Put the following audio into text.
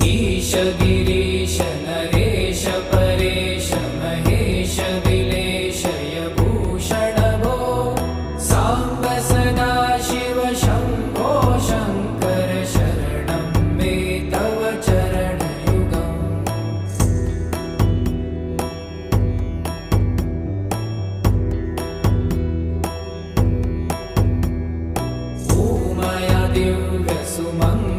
ईश गिरीश नरेश परेश महेश विलेशय भूषण भो साम्ब सदा शिव शम्भो शङ्कर शरणं मे तव चरणयुगम्। ॐ मया दिव्य सुमङ्गल